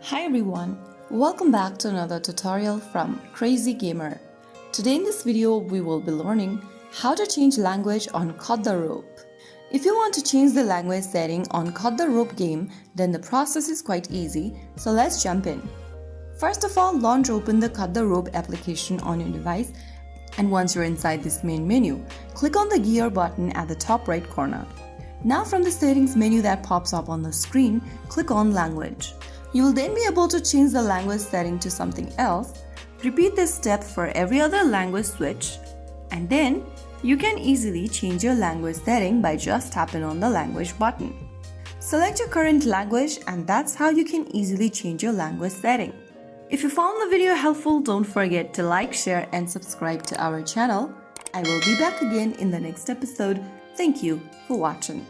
Hi everyone, welcome back to another tutorial from Crazy Gamer. Today in this video we will be learning how to change language on Cut the Rope. If you want to change the language setting on Cut the Rope game, then the process is quite easy, so let's jump in. First of all, launch open the Cut the Rope application on your device, and once you're inside this main menu, click on the gear button at the top right corner. Now from the settings menu that pops up on the screen, click on language. You will then be able to change the language setting to something else. Repeat this step for every other language switch, and then you can easily change your language setting by just tapping on the language button. Select your current language, and that's how you can easily change your language setting. If you found the video helpful, don't forget to like, share and subscribe to our channel. I will be back again in the next episode. Thank you for watching.